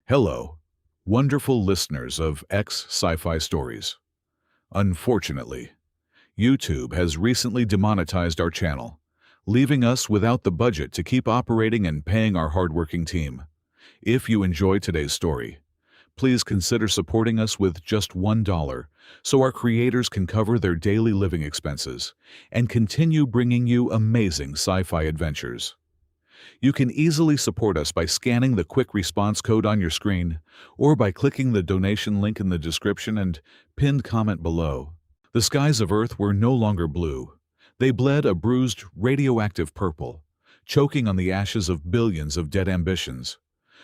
Hello, wonderful listeners of Sci-Fi stories. Unfortunately, YouTube has recently demonetized our channel, leaving us without the budget to keep operating and paying our hardworking team. If you enjoy today's story, please consider supporting us with just $1 so our creators can cover their daily living expenses and continue bringing you amazing sci-fi adventures. You can easily support us by scanning the quick response code on your screen or by clicking the donation link in the description and pinned comment below. The skies of Earth were no longer blue. They bled a bruised, radioactive purple, choking on the ashes of billions of dead ambitions.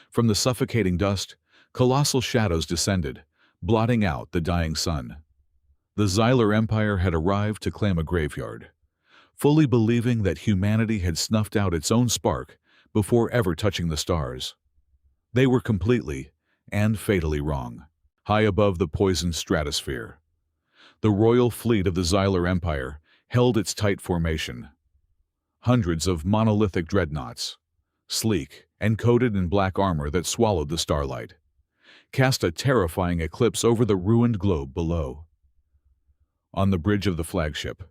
From the suffocating dust, colossal shadows descended, blotting out the dying sun. The Xylar Empire had arrived to claim a graveyard, fully believing that humanity had snuffed out its own spark before ever touching the stars. They were completely and fatally wrong. High above the poisoned stratosphere, the royal fleet of the Xylar Empire held its tight formation. Hundreds of monolithic dreadnoughts, sleek and coated in black armor that swallowed the starlight, cast a terrifying eclipse over the ruined globe below. On the bridge of the flagship,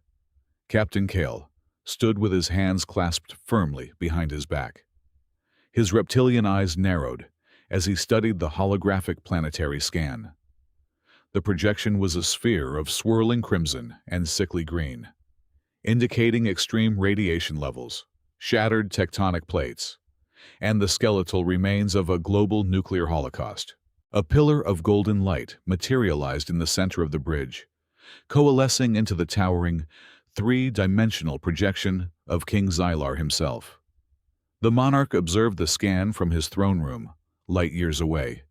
Captain Kale stood with his hands clasped firmly behind his back. His reptilian eyes narrowed as he studied the holographic planetary scan. The projection was a sphere of swirling crimson and sickly green, indicating extreme radiation levels, shattered tectonic plates, and the skeletal remains of a global nuclear holocaust. A pillar of golden light materialized in the center of the bridge, coalescing into the towering, three-dimensional projection of King Xylar himself. The monarch observed the scan from his throne room, light years away,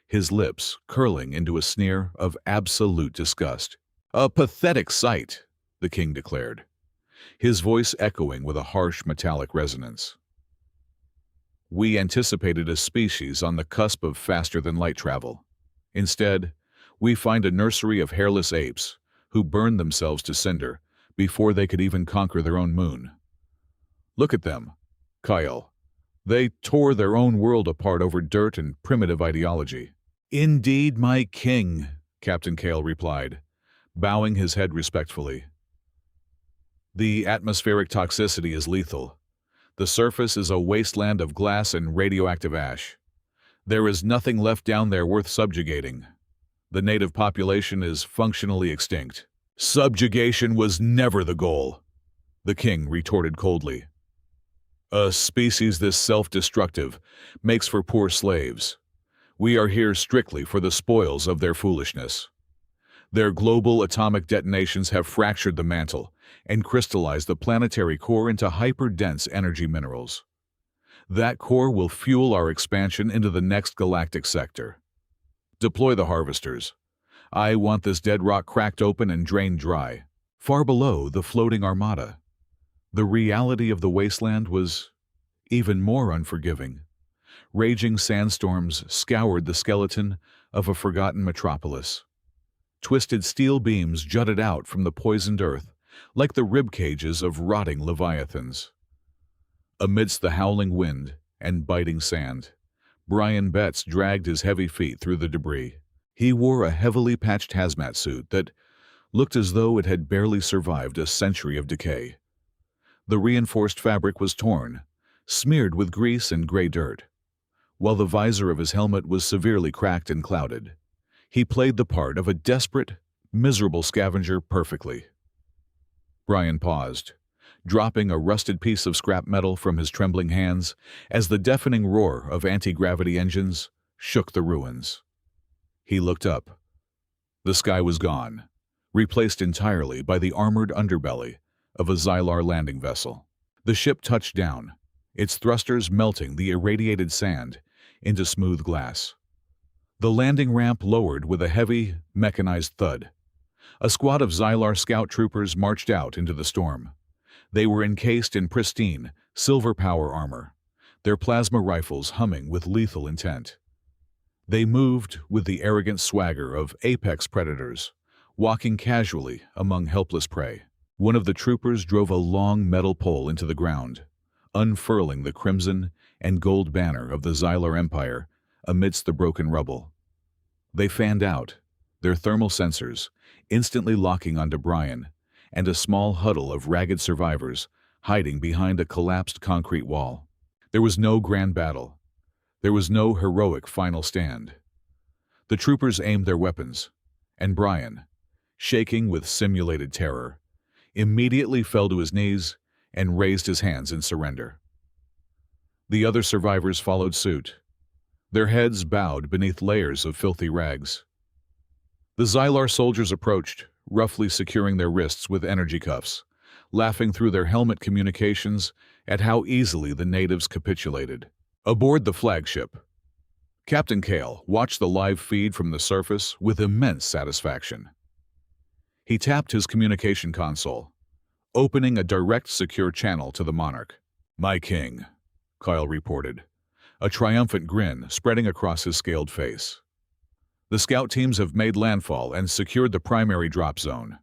his lips curling into a sneer of absolute disgust. "A pathetic sight," the king declared, his voice echoing with a harsh metallic resonance. "We anticipated a species on the cusp of faster-than-light travel. Instead, we find a nursery of hairless apes who burned themselves to cinder before they could even conquer their own moon. Look at them, Kyle. They tore their own world apart over dirt and primitive ideology." "Indeed, my king," Captain Kale replied, bowing his head respectfully. "The atmospheric toxicity is lethal. The surface is a wasteland of glass and radioactive ash. There is nothing left down there worth subjugating. The native population is functionally extinct." "Subjugation was never the goal," the king retorted coldly. "A species this self-destructive makes for poor slaves. We are here strictly for the spoils of their foolishness. Their global atomic detonations have fractured the mantle and crystallized the planetary core into hyper-dense energy minerals. That core will fuel our expansion into the next galactic sector. Deploy the harvesters. I want this dead rock cracked open and drained dry." Far below the floating armada, the reality of the wasteland was even more unforgiving. Raging sandstorms scoured the skeleton of a forgotten metropolis. Twisted steel beams jutted out from the poisoned earth like the rib cages of rotting leviathans. Amidst the howling wind and biting sand, Brian Betts dragged his heavy feet through the debris. He wore a heavily patched hazmat suit that looked as though it had barely survived a century of decay. The reinforced fabric was torn, smeared with grease and gray dirt, while the visor of his helmet was severely cracked and clouded. He played the part of a desperate, miserable scavenger perfectly. Brian paused, dropping a rusted piece of scrap metal from his trembling hands as the deafening roar of anti-gravity engines shook the ruins. He looked up. The sky was gone, replaced entirely by the armored underbelly of a Xylar landing vessel. The ship touched down, its thrusters melting the irradiated sand into smooth glass. The landing ramp lowered with a heavy, mechanized thud. A squad of Xylar scout troopers marched out into the storm. They were encased in pristine, silver power armor, their plasma rifles humming with lethal intent. They moved with the arrogant swagger of apex predators, walking casually among helpless prey. One of the troopers drove a long metal pole into the ground, unfurling the crimson and gold banner of the Xylar Empire amidst the broken rubble. They fanned out, their thermal sensors instantly locking onto Brian and a small huddle of ragged survivors hiding behind a collapsed concrete wall. There was no grand battle. There was no heroic final stand. The troopers aimed their weapons, and Brian, shaking with simulated terror, immediately fell to his knees and raised his hands in surrender. The other survivors followed suit, their heads bowed beneath layers of filthy rags. The Xylar soldiers approached, roughly securing their wrists with energy cuffs, laughing through their helmet communications at how easily the natives capitulated. Aboard the flagship, Captain Kale watched the live feed from the surface with immense satisfaction. He tapped his communication console, opening a direct secure channel to the Monarch. "My king," Kyle reported, a triumphant grin spreading across his scaled face. "The scout teams have made landfall and secured the primary drop zone.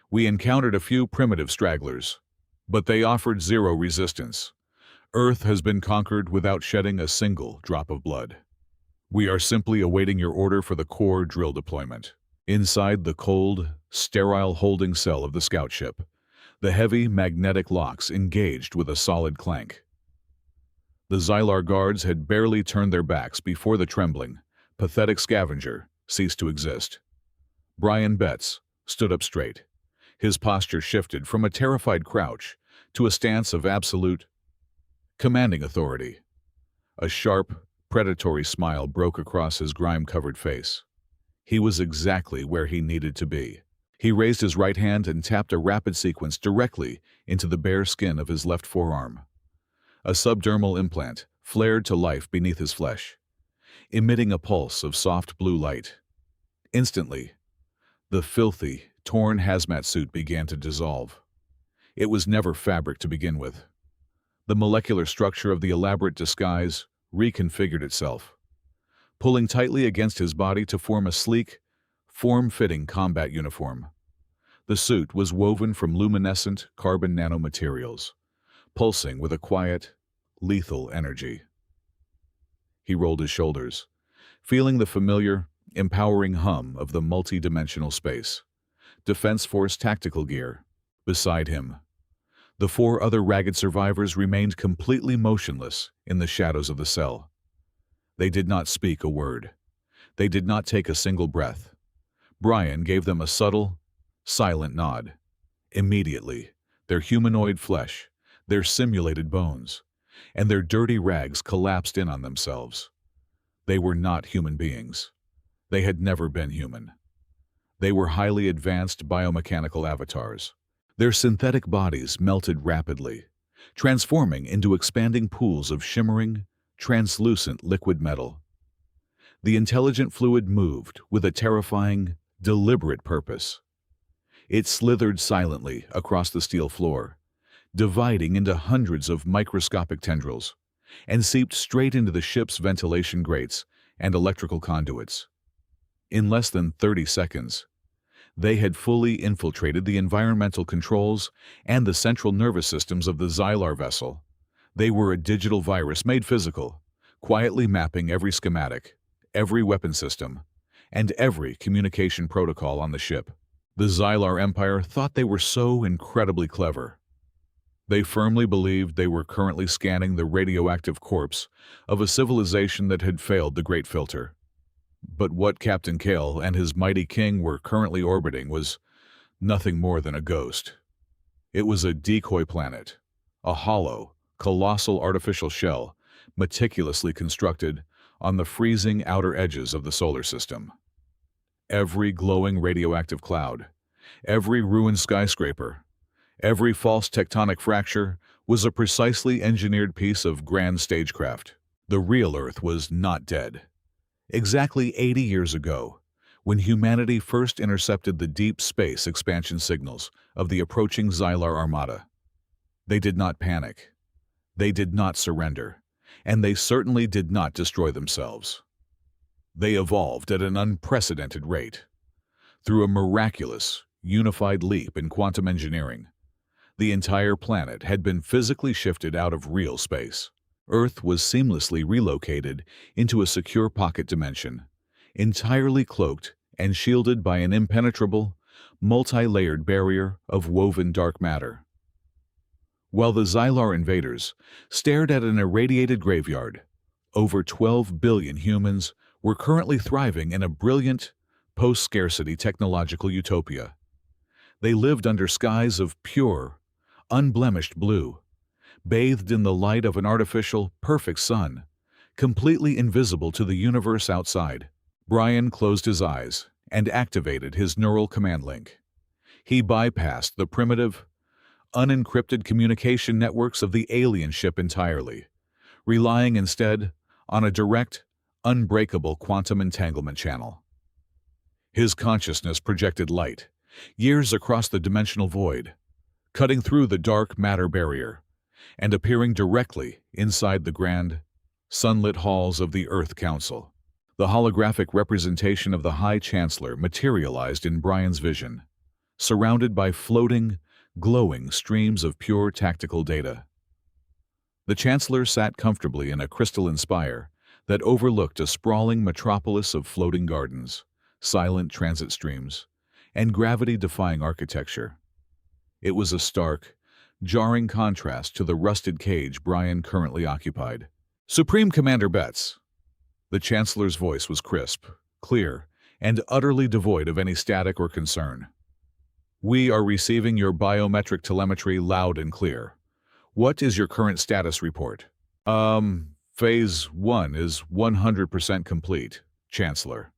We encountered a few primitive stragglers, but they offered zero resistance. Earth has been conquered without shedding a single drop of blood. We are simply awaiting your order for the core drill deployment." Inside the cold, sterile holding cell of the scout ship, the heavy magnetic locks engaged with a solid clank. The Xylar guards had barely turned their backs before the trembling, pathetic scavenger ceased to exist. Brian Betts stood up straight. His posture shifted from a terrified crouch to a stance of absolute, commanding authority. A sharp, predatory smile broke across his grime-covered face. He was exactly where he needed to be. He raised his right hand and tapped a rapid sequence directly into the bare skin of his left forearm. A subdermal implant flared to life beneath his flesh, emitting a pulse of soft blue light. Instantly, the filthy, torn hazmat suit began to dissolve. It was never fabric to begin with. The molecular structure of the elaborate disguise reconfigured itself, pulling tightly against his body to form a sleek, form-fitting combat uniform. The suit was woven from luminescent carbon nanomaterials, pulsing with a quiet, lethal energy. He rolled his shoulders, feeling the familiar, empowering hum of the multi-dimensional space. Defense Force tactical gear. Beside him, the 4 other ragged survivors remained completely motionless in the shadows of the cell. They did not speak a word. They did not take a single breath. Brian gave them a subtle, silent nod. Immediately, their humanoid flesh, their simulated bones, and their dirty rags collapsed in on themselves. They were not human beings. They had never been human. They were highly advanced biomechanical avatars. Their synthetic bodies melted rapidly, transforming into expanding pools of shimmering, translucent liquid metal. The intelligent fluid moved with a terrifying, deliberate purpose. It slithered silently across the steel floor, dividing into hundreds of microscopic tendrils, and seeped straight into the ship's ventilation grates and electrical conduits. In less than 30 seconds, they had fully infiltrated the environmental controls and the central nervous systems of the Xylar vessel. They were a digital virus made physical, quietly mapping every schematic, every weapon system, and every communication protocol on the ship. The Xylar Empire thought they were so incredibly clever. They firmly believed they were currently scanning the radioactive corpse of a civilization that had failed the Great Filter. But what Captain Kale and his mighty king were currently orbiting was nothing more than a ghost. It was a decoy planet, a hollow, colossal artificial shell meticulously constructed on the freezing outer edges of the solar system. Every glowing radioactive cloud, every ruined skyscraper, every false tectonic fracture was a precisely engineered piece of grand stagecraft. The real Earth was not dead. Exactly 80 years ago, when humanity first intercepted the deep space expansion signals of the approaching Xylar Armada, they did not panic, they did not surrender, and they certainly did not destroy themselves. They evolved at an unprecedented rate. Through a miraculous, unified leap in quantum engineering, the entire planet had been physically shifted out of real space. Earth was seamlessly relocated into a secure pocket dimension, entirely cloaked and shielded by an impenetrable, multi-layered barrier of woven dark matter. While the Xylar invaders stared at an irradiated graveyard, over 12 billion humans were currently thriving in a brilliant, post-scarcity technological utopia. They lived under skies of pure, unblemished blue, bathed in the light of an artificial, perfect sun, completely invisible to the universe outside. Brian closed his eyes and activated his neural command link. He bypassed the primitive, unencrypted communication networks of the alien ship entirely, relying instead on a direct, unbreakable quantum entanglement channel. His consciousness projected light, years across the dimensional void, cutting through the dark matter barrier and appearing directly inside the grand, sunlit halls of the Earth Council. The holographic representation of the High Chancellor materialized in Brian's vision, surrounded by floating, glowing streams of pure tactical data. The Chancellor sat comfortably in a crystalline spire that overlooked a sprawling metropolis of floating gardens, silent transit streams, and gravity-defying architecture. It was a stark, jarring contrast to the rusted cage Brian currently occupied. "Supreme Commander Betts." The Chancellor's voice was crisp, clear, and utterly devoid of any static or concern. "We are receiving your biometric telemetry loud and clear. What is your current status report?" Phase 1 is 100% complete, Chancellor,"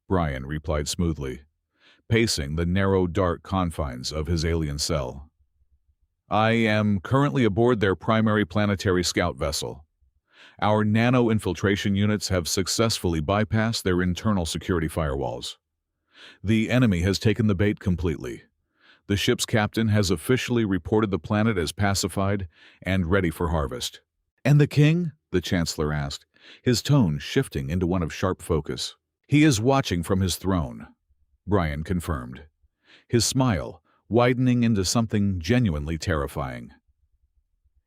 Brian replied smoothly, pacing the narrow, dark confines of his alien cell. "I am currently aboard their primary planetary scout vessel. Our nano-infiltration units have successfully bypassed their internal security firewalls. The enemy has taken the bait completely. The ship's captain has officially reported the planet as pacified and ready for harvest." "And the king?" the Chancellor asked, his tone shifting into one of sharp focus. "He is watching from his throne," Brian confirmed, his smile widening into something genuinely terrifying.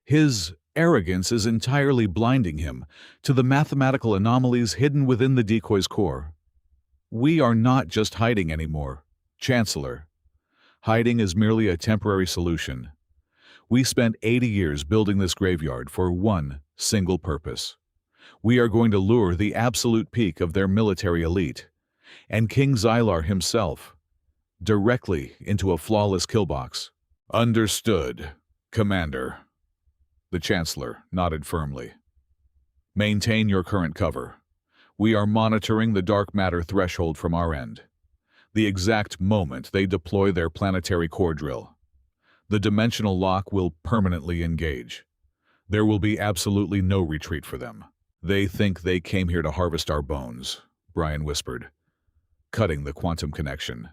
"His arrogance is entirely blinding him to the mathematical anomalies hidden within the decoy's core. We are not just hiding anymore, Chancellor. Hiding is merely a temporary solution. We spent 80 years building this graveyard for one single purpose. We are going to lure the absolute peak of their military elite, and King Xylar himself, directly into a flawless killbox." "Understood, Commander." The Chancellor nodded firmly. "Maintain your current cover. We are monitoring the dark matter threshold from our end. The exact moment they deploy their planetary core drill, the dimensional lock will permanently engage. There will be absolutely no retreat for them." "They think they came here to harvest our bones," Brian whispered, cutting the quantum connection.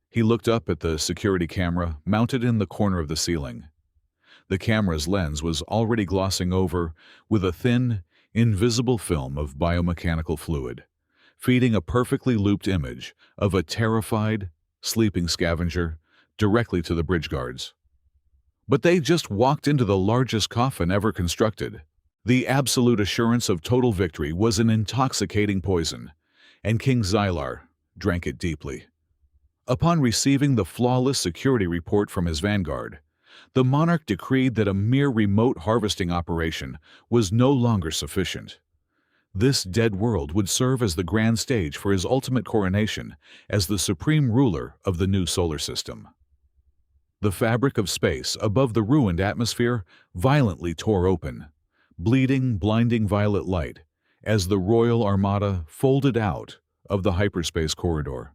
He looked up at the security camera mounted in the corner of the ceiling. The camera's lens was already glossing over with a thin, invisible film of biomechanical fluid, feeding a perfectly looped image of a terrified, sleeping scavenger directly to the bridge guards. But they just walked into the largest coffin ever constructed. The absolute assurance of total victory was an intoxicating poison, and King Xylar drank it deeply. Upon receiving the flawless security report from his vanguard, the monarch decreed that a mere remote harvesting operation was no longer sufficient. This dead world would serve as the grand stage for his ultimate coronation as the supreme ruler of the new solar system. The fabric of space above the ruined atmosphere violently tore open, bleeding, blinding violet light as the Royal Armada folded out of the hyperspace corridor.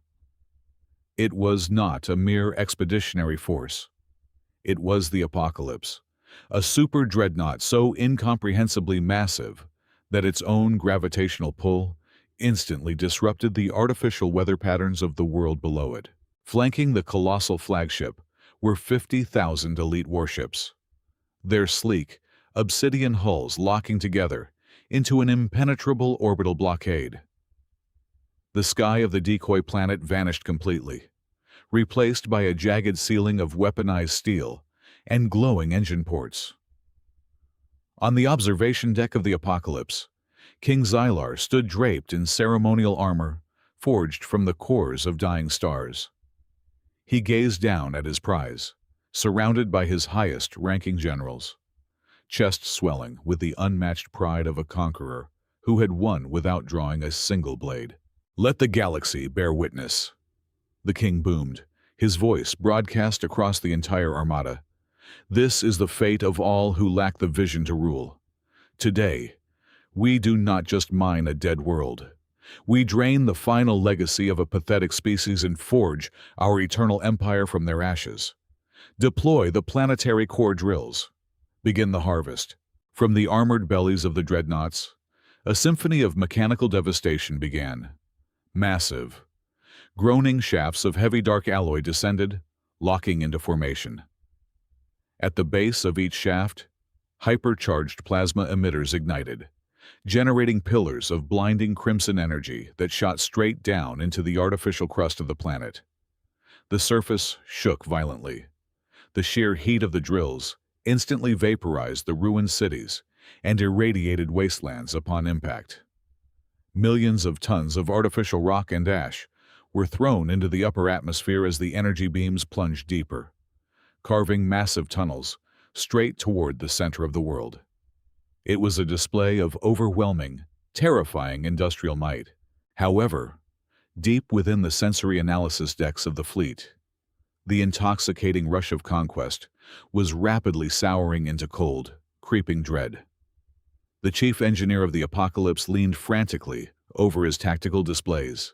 It was not a mere expeditionary force. It was the apocalypse, a super dreadnought so incomprehensibly massive that its own gravitational pull instantly disrupted the artificial weather patterns of the world below it. Flanking the colossal flagship were 50,000 elite warships, their sleek, obsidian hulls locking together into an impenetrable orbital blockade. The sky of the decoy planet vanished completely, replaced by a jagged ceiling of weaponized steel and glowing engine ports. On the observation deck of the Apocalypse, King Xylar stood draped in ceremonial armor, forged from the cores of dying stars. He gazed down at his prize, surrounded by his highest-ranking generals, chest swelling with the unmatched pride of a conqueror who had won without drawing a single blade. "Let the galaxy bear witness," the king boomed, his voice broadcast across the entire armada. "This is the fate of all who lack the vision to rule. Today, we do not just mine a dead world. We drain the final legacy of a pathetic species and forge our eternal empire from their ashes. Deploy the planetary core drills. Begin the harvest." From the armored bellies of the dreadnoughts, a symphony of mechanical devastation began. Massive, groaning shafts of heavy dark alloy descended, locking into formation. At the base of each shaft, hypercharged plasma emitters ignited, generating pillars of blinding crimson energy that shot straight down into the artificial crust of the planet. The surface shook violently. The sheer heat of the drills instantly vaporized the ruined cities and irradiated wastelands upon impact. Millions of tons of artificial rock and ash were thrown into the upper atmosphere as the energy beams plunged deeper, carving massive tunnels straight toward the center of the world. It was a display of overwhelming, terrifying industrial might. However, deep within the sensory analysis decks of the fleet, the intoxicating rush of conquest was rapidly souring into cold, creeping dread. The chief engineer of the Apocalypse leaned frantically over his tactical displays,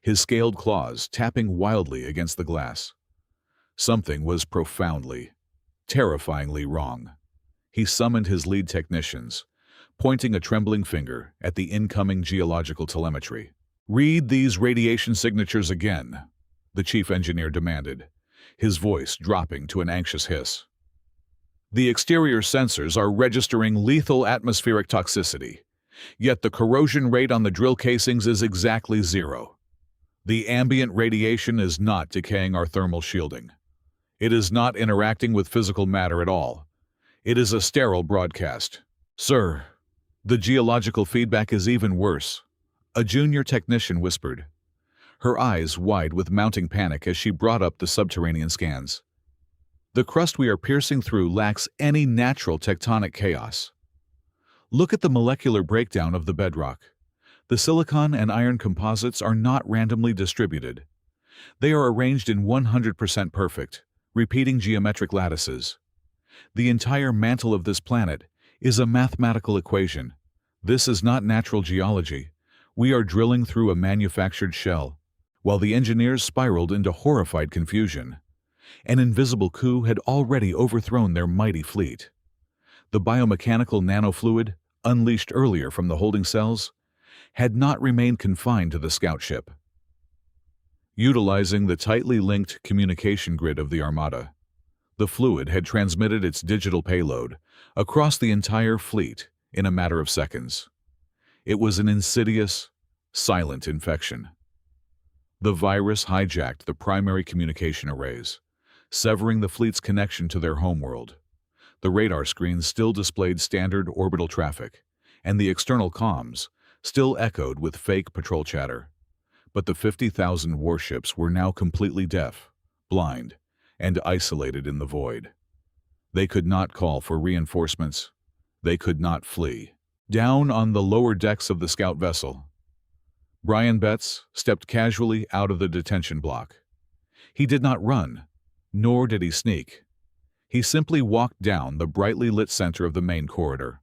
his scaled claws tapping wildly against the glass. Something was profoundly, terrifyingly wrong. He summoned his lead technicians, pointing a trembling finger at the incoming geological telemetry. "Read these radiation signatures again," the chief engineer demanded, his voice dropping to an anxious hiss. "The exterior sensors are registering lethal atmospheric toxicity, yet the corrosion rate on the drill casings is exactly 0. The ambient radiation is not decaying our thermal shielding. It is not interacting with physical matter at all. It is a sterile broadcast." "Sir, the geological feedback is even worse," a junior technician whispered, her eyes wide with mounting panic as she brought up the subterranean scans. "The crust we are piercing through lacks any natural tectonic chaos. Look at the molecular breakdown of the bedrock. The silicon and iron composites are not randomly distributed. They are arranged in 100% perfect, repeating geometric lattices. The entire mantle of this planet is a mathematical equation. This is not natural geology. We are drilling through a manufactured shell." While the engineers spiraled into horrified confusion, an invisible coup had already overthrown their mighty fleet. The biomechanical nanofluid, unleashed earlier from the holding cells, had not remained confined to the scout ship. Utilizing the tightly linked communication grid of the Armada, the fluid had transmitted its digital payload across the entire fleet in a matter of seconds. It was an insidious, silent infection. The virus hijacked the primary communication arrays, severing the fleet's connection to their homeworld. The radar screens still displayed standard orbital traffic, and the external comms still echoed with fake patrol chatter. But the 50,000 warships were now completely deaf, blind, and isolated in the void. They could not call for reinforcements. They could not flee. Down on the lower decks of the scout vessel, Brian Betts stepped casually out of the detention block. He did not run, nor did he sneak. He simply walked down the brightly lit center of the main corridor,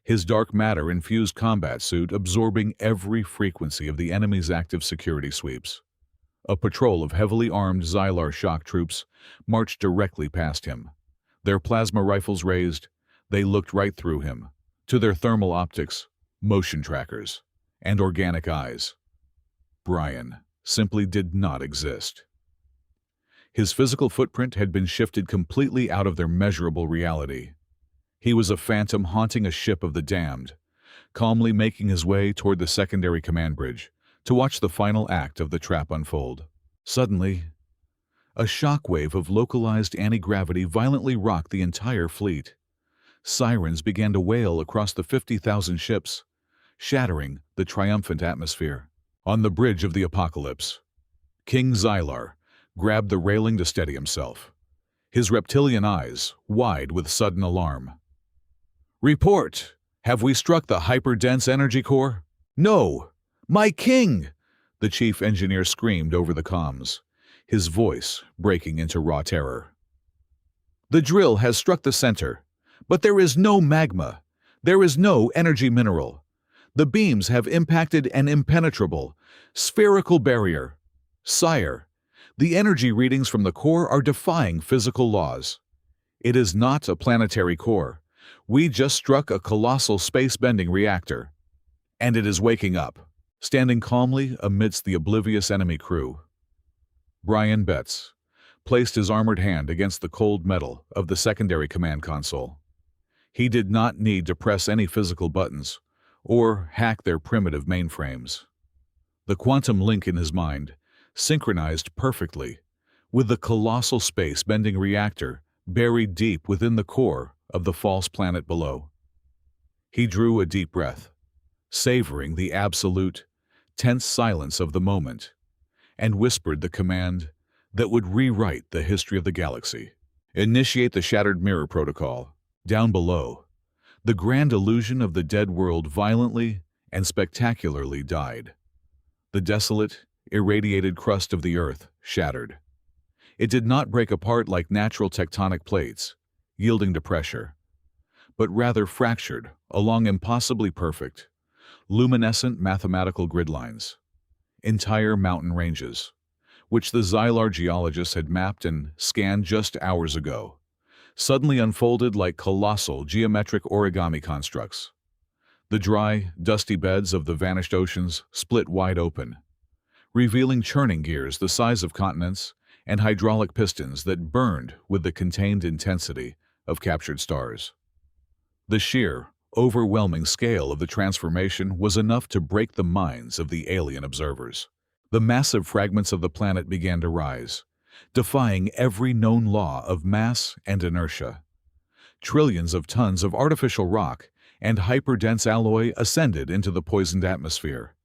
his dark matter-infused combat suit absorbing every frequency of the enemy's active security sweeps. A patrol of heavily armed Xylar shock troops marched directly past him. Their plasma rifles raised, they looked right through him, to their thermal optics, motion trackers, and organic eyes. Brian simply did not exist. His physical footprint had been shifted completely out of their measurable reality. He was a phantom haunting a ship of the damned, calmly making his way toward the secondary command bridge to watch the final act of the trap unfold. Suddenly, a shockwave of localized anti-gravity violently rocked the entire fleet. Sirens began to wail across the 50,000 ships, shattering the triumphant atmosphere. On the bridge of the apocalypse, King Xylar grabbed the railing to steady himself, his reptilian eyes wide with sudden alarm. "Report! Have we struck the hyper-dense energy core?" "No! My king!" the chief engineer screamed over the comms, his voice breaking into raw terror. "The drill has struck the center, but there is no magma. There is no energy mineral. The beams have impacted an impenetrable, spherical barrier. Sire, the energy readings from the core are defying physical laws. It is not a planetary core. We just struck a colossal space-bending reactor. And it is waking up." Standing calmly amidst the oblivious enemy crew, Brian Betts placed his armored hand against the cold metal of the secondary command console. He did not need to press any physical buttons or hack their primitive mainframes. The quantum link in his mind synchronized perfectly with the colossal space-bending reactor buried deep within the core of the false planet below. He drew a deep breath, savoring the absolute, tense silence of the moment, and whispered the command that would rewrite the history of the galaxy. "Initiate the Shattered Mirror Protocol." Down below, the grand illusion of the dead world violently and spectacularly died. The desolate, irradiated crust of the Earth shattered. It did not break apart like natural tectonic plates, yielding to pressure, but rather fractured along impossibly perfect, luminescent mathematical grid lines. Entire mountain ranges, which the Xylar geologists had mapped and scanned just hours ago, suddenly unfolded like colossal geometric origami constructs. The dry, dusty beds of the vanished oceans split wide open, revealing churning gears the size of continents and hydraulic pistons that burned with the contained intensity of captured stars. The sheer, overwhelming scale of the transformation was enough to break the minds of the alien observers. The massive fragments of the planet began to rise, defying every known law of mass and inertia. Trillions of tons of artificial rock and hyperdense alloy ascended into the poisoned atmosphere,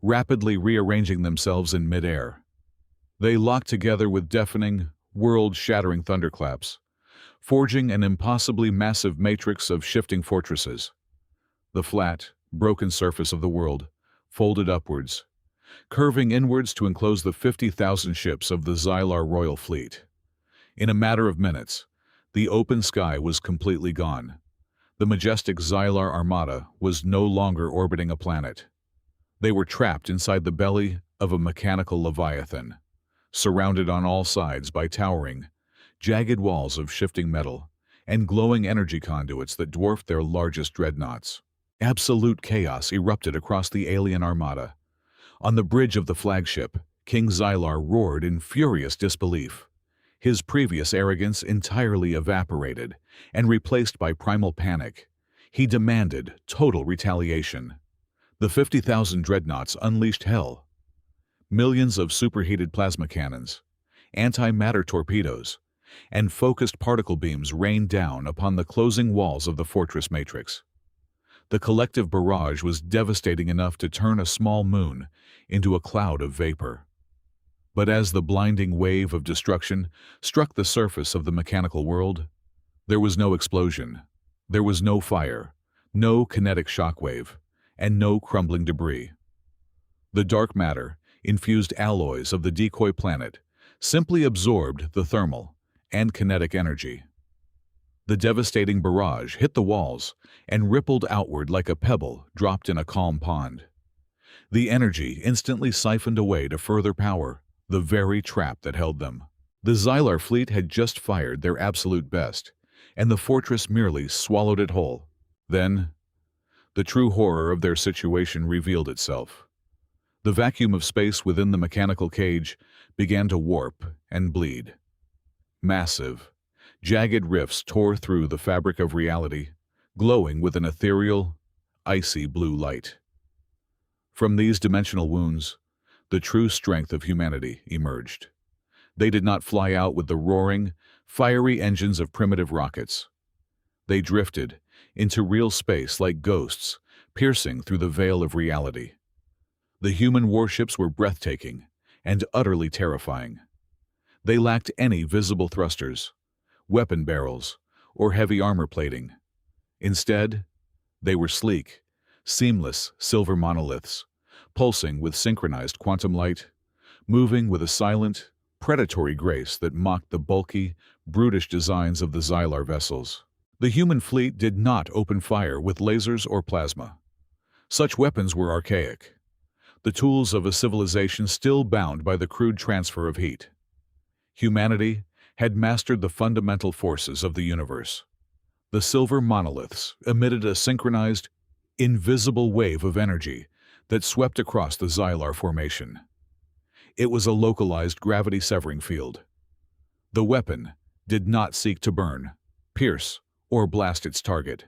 rapidly rearranging themselves in midair. They locked together with deafening, world-shattering thunderclaps, forging an impossibly massive matrix of shifting fortresses. The flat, broken surface of the world folded upwards, curving inwards to enclose the 50,000 ships of the Xylar Royal Fleet. In a matter of minutes, the open sky was completely gone. The majestic Xylar Armada was no longer orbiting a planet. They were trapped inside the belly of a mechanical leviathan, surrounded on all sides by towering, jagged walls of shifting metal and glowing energy conduits that dwarfed their largest dreadnoughts. Absolute chaos erupted across the alien armada. On the bridge of the flagship, King Xylar roared in furious disbelief, his previous arrogance entirely evaporated and replaced by primal panic. He demanded total retaliation. The 50,000 dreadnoughts unleashed hell. Millions of superheated plasma cannons, antimatter torpedoes, and focused particle beams rained down upon the closing walls of the fortress matrix. The collective barrage was devastating enough to turn a small moon into a cloud of vapor. But as the blinding wave of destruction struck the surface of the mechanical world, there was no explosion, there was no fire, no kinetic shockwave, and no crumbling debris. The dark matter, infused alloys of the decoy planet, simply absorbed the thermal and kinetic energy. The devastating barrage hit the walls and rippled outward like a pebble dropped in a calm pond. The energy instantly siphoned away to further power the very trap that held them. The Xylar fleet had just fired their absolute best, and the fortress merely swallowed it whole. Then, the true horror of their situation revealed itself. The vacuum of space within the mechanical cage began to warp and bleed. Massive, jagged rifts tore through the fabric of reality, glowing with an ethereal, icy blue light. From these dimensional wounds, the true strength of humanity emerged. They did not fly out with the roaring, fiery engines of primitive rockets. They drifted into real space like ghosts, piercing through the veil of reality. The human warships were breathtaking and utterly terrifying. They lacked any visible thrusters, weapon barrels, or heavy armor plating. Instead, they were sleek, seamless silver monoliths, pulsing with synchronized quantum light, moving with a silent, predatory grace that mocked the bulky, brutish designs of the Xylar vessels. The human fleet did not open fire with lasers or plasma. Such weapons were archaic, the tools of a civilization still bound by the crude transfer of heat. Humanity had mastered the fundamental forces of the universe. The silver monoliths emitted a synchronized, invisible wave of energy that swept across the Xylar formation. It was a localized gravity-severing field. The weapon did not seek to burn, pierce, or blast its target.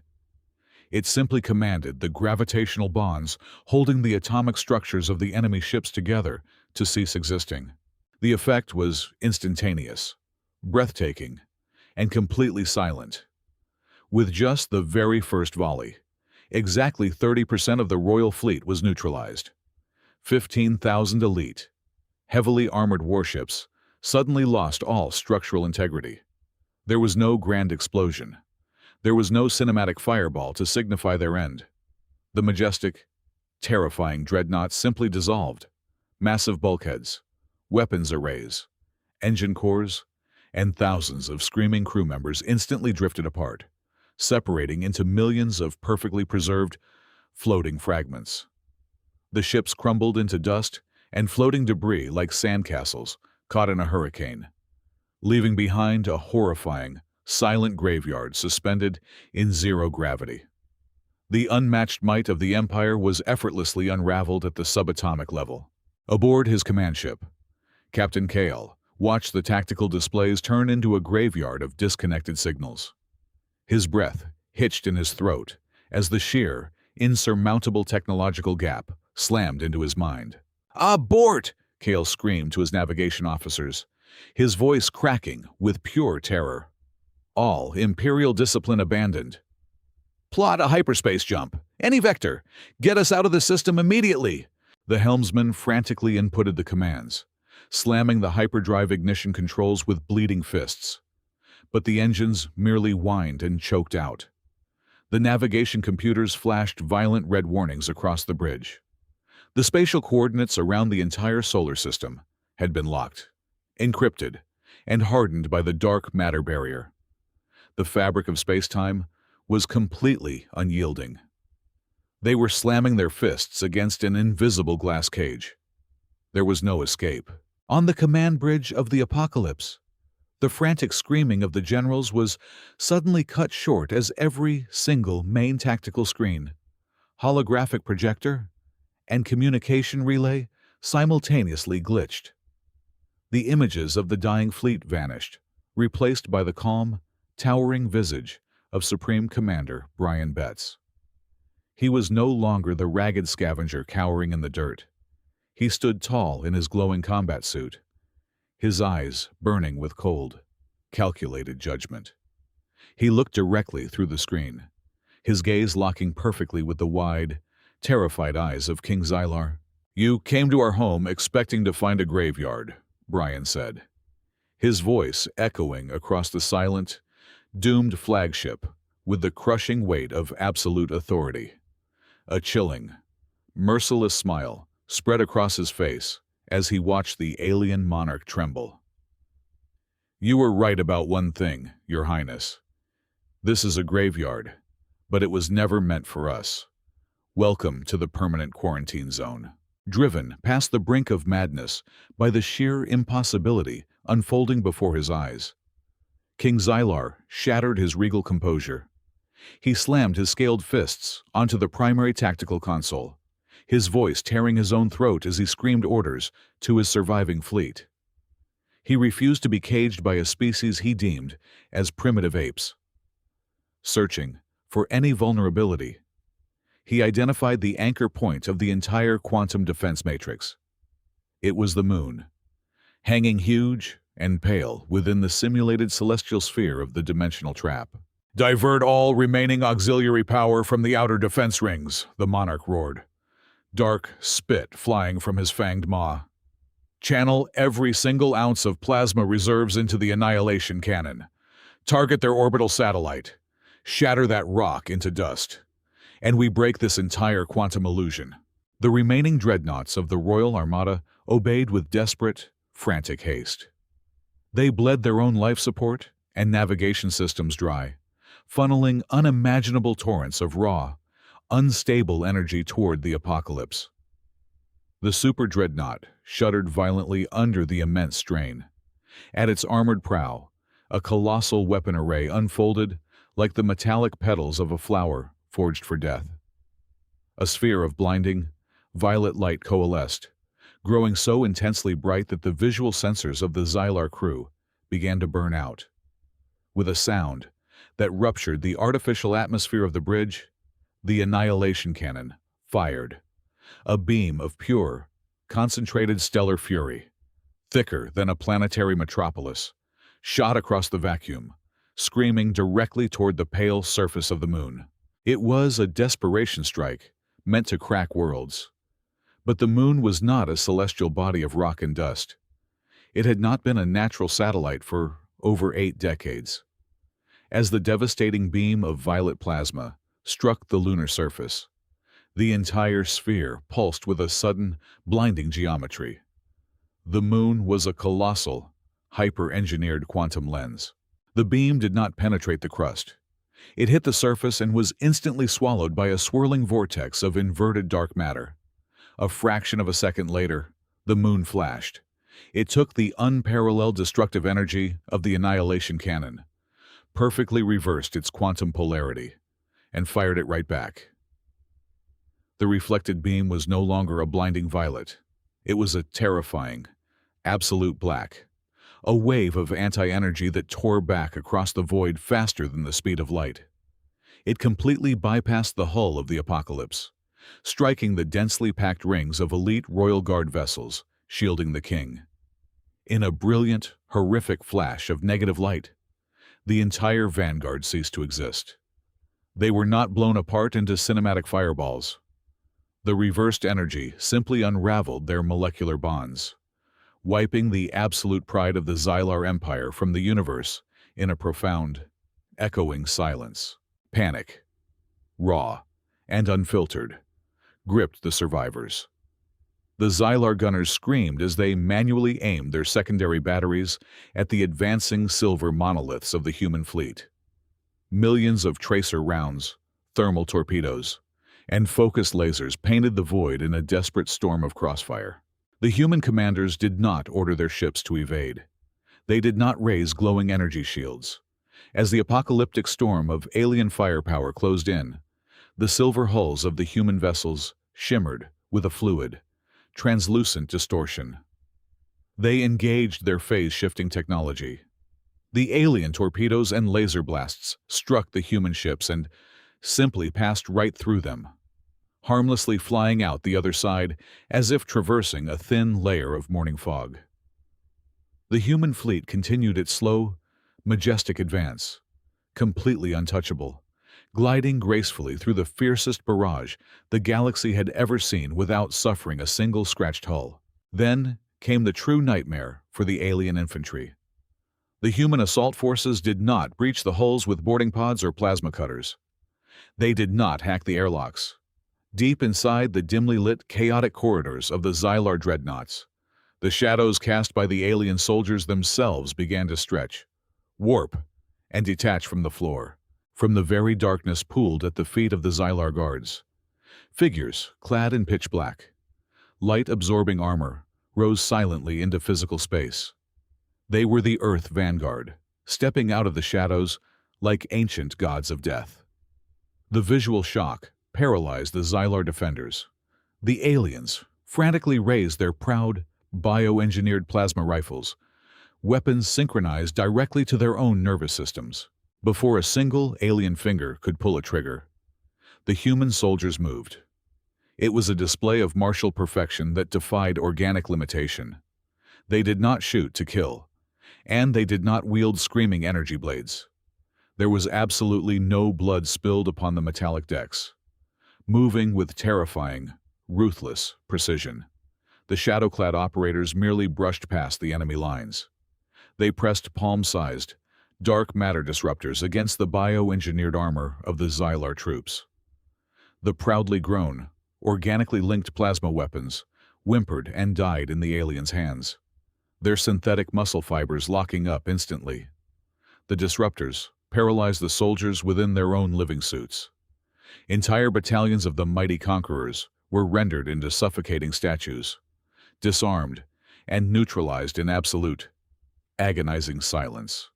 It simply commanded the gravitational bonds holding the atomic structures of the enemy ships together to cease existing. The effect was instantaneous, breathtaking, and completely silent. With just the very first volley, exactly 30% of the Royal Fleet was neutralized. 15,000 elite, heavily armored warships suddenly lost all structural integrity. There was no grand explosion. There was no cinematic fireball to signify their end. The majestic, terrifying dreadnought simply dissolved. Massive bulkheads, weapons arrays, engine cores, and thousands of screaming crew members instantly drifted apart, separating into millions of perfectly preserved, floating fragments. The ships crumbled into dust and floating debris like sandcastles caught in a hurricane, leaving behind a horrifying, silent graveyard suspended in zero gravity. The unmatched might of the Empire was effortlessly unraveled at the subatomic level. Aboard his command ship, Captain Kale watched the tactical displays turn into a graveyard of disconnected signals. His breath hitched in his throat as the sheer, insurmountable technological gap slammed into his mind. "Abort!" Kale screamed to his navigation officers, his voice cracking with pure terror. All Imperial discipline abandoned. "Plot a hyperspace jump. Any vector. Get us out of the system immediately!" The helmsman frantically inputted the commands, slamming the hyperdrive ignition controls with bleeding fists. But the engines merely whined and choked out. The navigation computers flashed violent red warnings across the bridge. The spatial coordinates around the entire solar system had been locked, encrypted, and hardened by the dark matter barrier. The fabric of space-time was completely unyielding. They were slamming their fists against an invisible glass cage. There was no escape. On the command bridge of the apocalypse, the frantic screaming of the generals was suddenly cut short as every single main tactical screen, holographic projector, and communication relay simultaneously glitched. The images of the dying fleet vanished, replaced by the calm, towering visage of Supreme Commander Brian Betts. He was no longer the ragged scavenger cowering in the dirt. He stood tall in his glowing combat suit, his eyes burning with cold, calculated judgment. He looked directly through the screen, his gaze locking perfectly with the wide, terrified eyes of King Xylar. "You came to our home expecting to find a graveyard," Brian said, his voice echoing across the silent, doomed flagship with the crushing weight of absolute authority. A chilling, merciless smile spread across his face as he watched the alien monarch tremble. "You were right about one thing, Your Highness. This is a graveyard, but it was never meant for us. Welcome to the permanent quarantine zone." Driven past the brink of madness by the sheer impossibility unfolding before his eyes, King Xylar shattered his regal composure. He slammed his scaled fists onto the primary tactical console, his voice tearing his own throat as he screamed orders to his surviving fleet. He refused to be caged by a species he deemed as primitive apes. Searching for any vulnerability, he identified the anchor point of the entire quantum defense matrix. It was the moon, hanging huge and pale within the simulated celestial sphere of the dimensional trap. Divert all remaining auxiliary power from the outer defense rings, the monarch roared, dark spit flying from his fanged maw. Channel every single ounce of plasma reserves into the Annihilation cannon. Target their orbital satellite. Shatter that rock into dust. And we break this entire quantum illusion. The remaining dreadnoughts of the Royal Armada obeyed with desperate, frantic haste. They bled their own life support and navigation systems dry, funneling unimaginable torrents of raw, unstable energy toward the apocalypse. The super dreadnought shuddered violently under the immense strain. At its armored prow, a colossal weapon array unfolded like the metallic petals of a flower forged for death. A sphere of blinding, violet light coalesced, growing so intensely bright that the visual sensors of the Xylar crew began to burn out. With a sound that ruptured the artificial atmosphere of the bridge, the Annihilation cannon fired. A beam of pure, concentrated stellar fury, thicker than a planetary metropolis, shot across the vacuum, screaming directly toward the pale surface of the moon. It was a desperation strike meant to crack worlds. But the moon was not a celestial body of rock and dust. It had not been a natural satellite for over 8 decades. As the devastating beam of violet plasma struck the lunar surface, the entire sphere pulsed with a sudden, blinding geometry. The moon was a colossal, hyper-engineered quantum lens. The beam did not penetrate the crust. It hit the surface and was instantly swallowed by a swirling vortex of inverted dark matter. A fraction of a second later, the moon flashed. It took the unparalleled destructive energy of the Annihilation cannon, perfectly reversed its quantum polarity, and fired it right back. The reflected beam was no longer a blinding violet. It was a terrifying, absolute black, a wave of anti-energy that tore back across the void faster than the speed of light. It completely bypassed the hull of the Apocalypse, striking the densely packed rings of elite Royal Guard vessels, shielding the king. In a brilliant, horrific flash of negative light, the entire vanguard ceased to exist. They were not blown apart into cinematic fireballs. The reversed energy simply unraveled their molecular bonds, wiping the absolute pride of the Xylar Empire from the universe in a profound, echoing silence. Panic, raw and unfiltered, gripped the survivors. The Xylar gunners screamed as they manually aimed their secondary batteries at the advancing silver monoliths of the human fleet. Millions of tracer rounds, thermal torpedoes, and focused lasers painted the void in a desperate storm of crossfire. The human commanders did not order their ships to evade. They did not raise glowing energy shields. As the apocalyptic storm of alien firepower closed in, the silver hulls of the human vessels shimmered with a fluid, translucent distortion. They engaged their phase-shifting technology. The alien torpedoes and laser blasts struck the human ships and simply passed right through them, harmlessly flying out the other side as if traversing a thin layer of morning fog. The human fleet continued its slow, majestic advance, completely untouchable, gliding gracefully through the fiercest barrage the galaxy had ever seen without suffering a single scratched hull. Then came the true nightmare for the alien infantry. The human assault forces did not breach the hulls with boarding pods or plasma cutters. They did not hack the airlocks. Deep inside the dimly lit, chaotic corridors of the Xylar dreadnoughts, the shadows cast by the alien soldiers themselves began to stretch, warp, and detach from the floor. From the very darkness pooled at the feet of the Xylar guards, figures clad in pitch black, light-absorbing armor, rose silently into physical space. They were the Earth Vanguard, stepping out of the shadows like ancient gods of death. The visual shock paralyzed the Xylar defenders. The aliens frantically raised their proud, bioengineered plasma rifles, weapons synchronized directly to their own nervous systems. Before a single alien finger could pull a trigger, the human soldiers moved. It was a display of martial perfection that defied organic limitation. They did not shoot to kill, and they did not wield screaming energy blades. There was absolutely no blood spilled upon the metallic decks. Moving with terrifying, ruthless precision, the shadow-clad operators merely brushed past the enemy lines. They pressed palm-sized, dark matter disruptors against the bioengineered armor of the Xylar troops. The proudly grown, organically linked plasma weapons whimpered and died in the aliens' hands, their synthetic muscle fibers locking up instantly. The disruptors paralyzed the soldiers within their own living suits. Entire battalions of the mighty conquerors were rendered into suffocating statues, disarmed and neutralized in absolute, agonizing silence.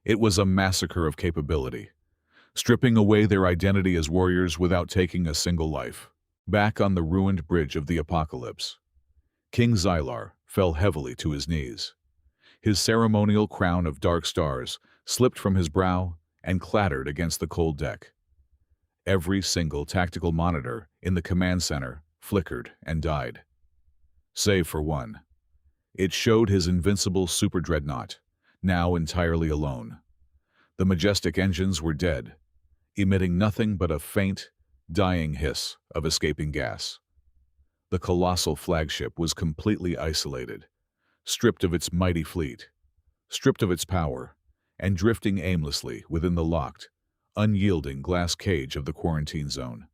It was a massacre of capability, stripping away their identity as warriors without taking a single life. Back on the ruined bridge of the apocalypse, King Xylar fell heavily to his knees. His ceremonial crown of dark stars slipped from his brow and clattered against the cold deck. Every single tactical monitor in the command center flickered and died. Save for one. It showed his invincible super dreadnought, now entirely alone. The majestic engines were dead, emitting nothing but a faint, dying hiss of escaping gas. The colossal flagship was completely isolated, stripped of its mighty fleet, stripped of its power, and drifting aimlessly within the locked, unyielding glass cage of the quarantine zone.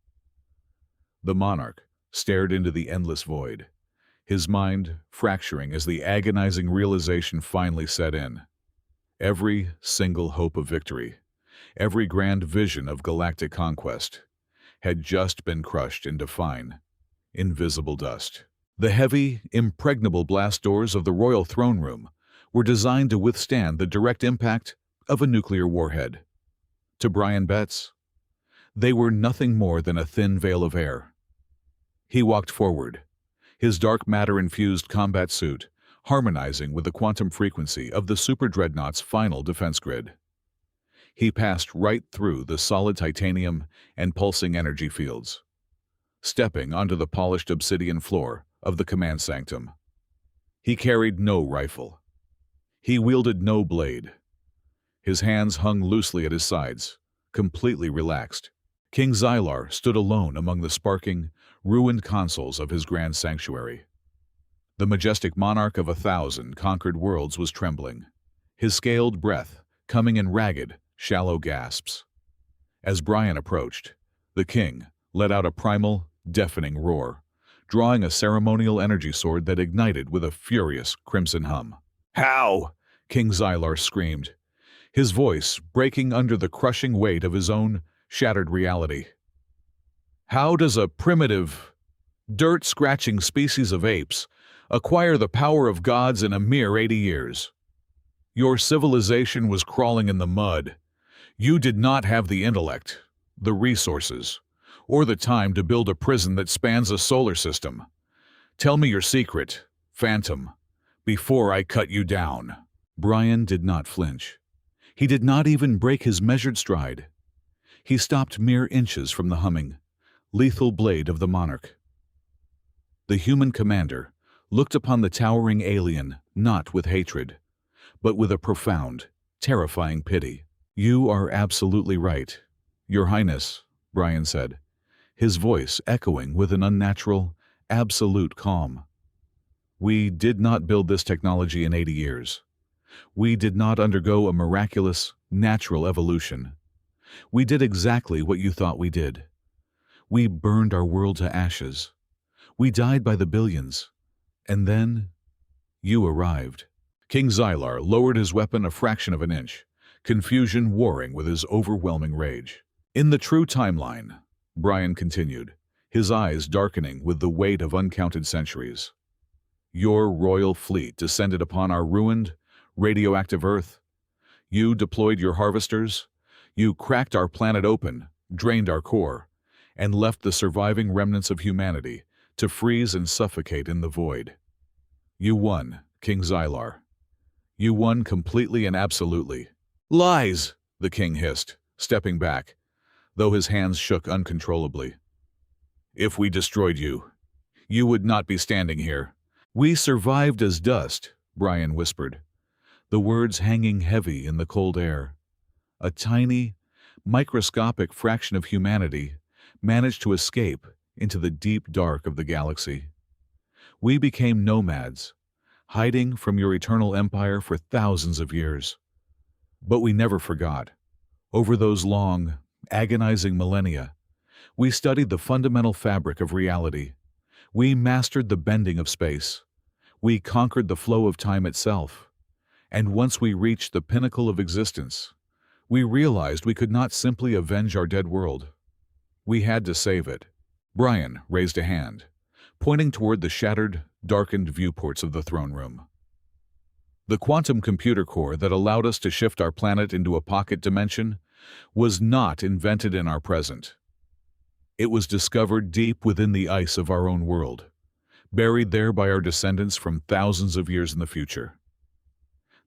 The monarch stared into the endless void, his mind fracturing as the agonizing realization finally set in. Every single hope of victory, every grand vision of galactic conquest, had just been crushed into fine, invisible dust. The heavy, impregnable blast doors of the royal throne room were designed to withstand the direct impact of a nuclear warhead. To Brian Betts, they were nothing more than a thin veil of air. He walked forward, his dark matter-infused combat suit harmonizing with the quantum frequency of the Super Dreadnought's final defense grid. He passed right through the solid titanium and pulsing energy fields, stepping onto the polished obsidian floor of the command sanctum. He carried no rifle. He wielded no blade. His hands hung loosely at his sides, completely relaxed. King Xylar stood alone among the sparking, ruined consoles of his grand sanctuary. The majestic monarch of 1,000 conquered worlds was trembling, his scaled breath coming in ragged, shallow gasps. As Brian approached, the king let out a primal, deafening roar, drawing a ceremonial energy sword that ignited with a furious crimson hum. "How?" King Xylar screamed, his voice breaking under the crushing weight of his own shattered reality. "How does a primitive, dirt-scratching species of apes acquire the power of gods in a mere 80 years? Your civilization was crawling in the mud. You did not have the intellect, the resources, or the time to build a prison that spans a solar system. Tell me your secret, Phantom, before I cut you down." Brian did not flinch. He did not even break his measured stride. He stopped mere inches from the humming, lethal blade of the monarch. The human commander looked upon the towering alien not with hatred, but with a profound, terrifying pity. "You are absolutely right, Your Highness," Brian said, his voice echoing with an unnatural, absolute calm. "We did not build this technology in 80 years. We did not undergo a miraculous, natural evolution. We did exactly what you thought we did. We burned our world to ashes. We died by the billions. And then you arrived." King Xylar lowered his weapon a fraction of an inch, confusion warring with his overwhelming rage. "In the true timeline," Brian continued, his eyes darkening with the weight of uncounted centuries, "your royal fleet descended upon our ruined, radioactive Earth. You deployed your harvesters. You cracked our planet open, drained our core, and left the surviving remnants of humanity to freeze and suffocate in the void. You won, King Xylar. You won completely and absolutely." "Lies!" the king hissed, stepping back, though his hands shook uncontrollably. "If we destroyed you, you would not be standing here." "We survived as dust," Brian whispered, the words hanging heavy in the cold air. A tiny, microscopic fraction of humanity managed to escape into the deep dark of the galaxy. We became nomads, hiding from your eternal empire for thousands of years. But we never forgot. Over those long, agonizing millennia, we studied the fundamental fabric of reality. We mastered the bending of space. We conquered the flow of time itself. And once we reached the pinnacle of existence, we realized we could not simply avenge our dead world. We had to save it. Brian raised a hand, pointing toward the shattered, darkened viewports of the throne room. The quantum computer core that allowed us to shift our planet into a pocket dimension was not invented in our present. It was discovered deep within the ice of our own world, buried there by our descendants from thousands of years in the future.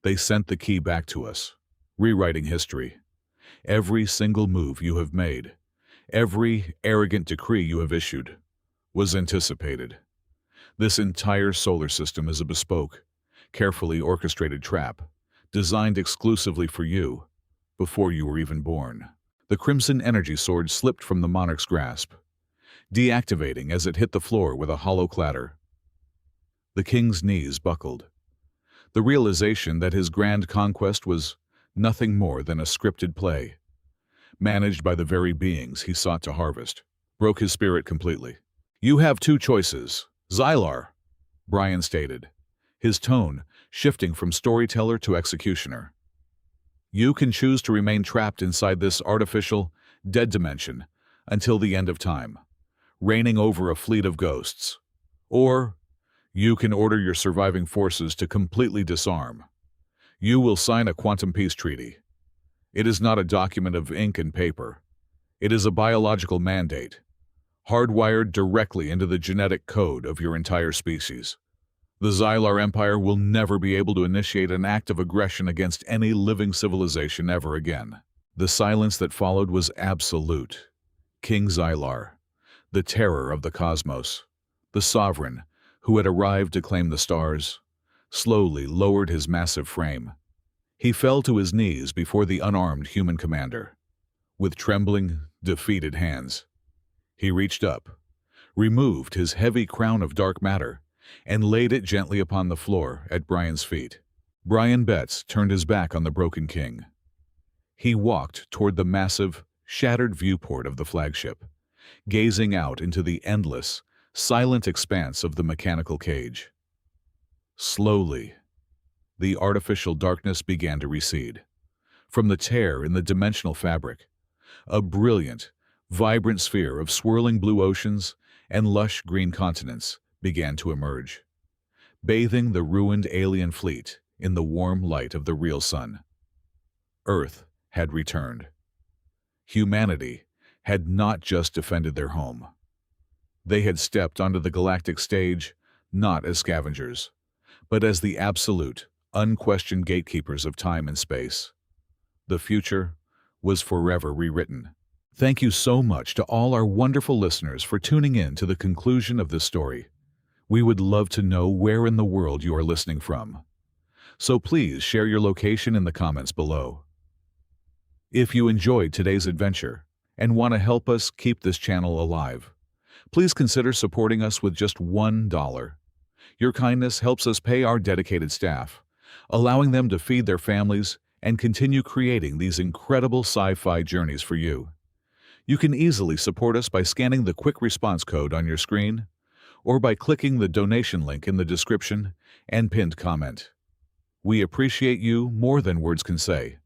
They sent the key back to us, rewriting history. Every single move you have made, every arrogant decree you have issued, was anticipated. This entire solar system is a bespoke, carefully orchestrated trap, designed exclusively for you, before you were even born. The crimson energy sword slipped from the monarch's grasp, deactivating as it hit the floor with a hollow clatter. The king's knees buckled. The realization that his grand conquest was nothing more than a scripted play, managed by the very beings he sought to harvest, broke his spirit completely. "You have two choices, Xylar," Brian stated, his tone shifting from storyteller to executioner. "You can choose to remain trapped inside this artificial, dead dimension until the end of time, reigning over a fleet of ghosts. Or you can order your surviving forces to completely disarm. You will sign a quantum peace treaty. It is not a document of ink and paper. It is a biological mandate, hardwired directly into the genetic code of your entire species. The Xylar Empire will never be able to initiate an act of aggression against any living civilization ever again." The silence that followed was absolute. King Xylar, the terror of the cosmos, the sovereign who had arrived to claim the stars, slowly lowered his massive frame. He fell to his knees before the unarmed human commander. With trembling, defeated hands, he reached up, removed his heavy crown of dark matter, and laid it gently upon the floor at Brian's feet. Brian Betts turned his back on the broken king. He walked toward the massive, shattered viewport of the flagship, gazing out into the endless, silent expanse of the mechanical cage. Slowly, the artificial darkness began to recede. From the tear in the dimensional fabric, a brilliant, vibrant sphere of swirling blue oceans and lush green continents began to emerge, bathing the ruined alien fleet in the warm light of the real sun. Earth had returned. Humanity had not just defended their home. They had stepped onto the galactic stage not as scavengers, but as the absolute, unquestioned gatekeepers of time and space. The future was forever rewritten. Thank you so much to all our wonderful listeners for tuning in to the conclusion of this story. We would love to know where in the world you are listening from. So please share your location in the comments below. If you enjoyed today's adventure and want to help us keep this channel alive, please consider supporting us with just $1. Your kindness helps us pay our dedicated staff, allowing them to feed their families and continue creating these incredible sci-fi journeys for you. You can easily support us by scanning the quick response code on your screen or by clicking the donation link in the description and pinned comment. We appreciate you more than words can say.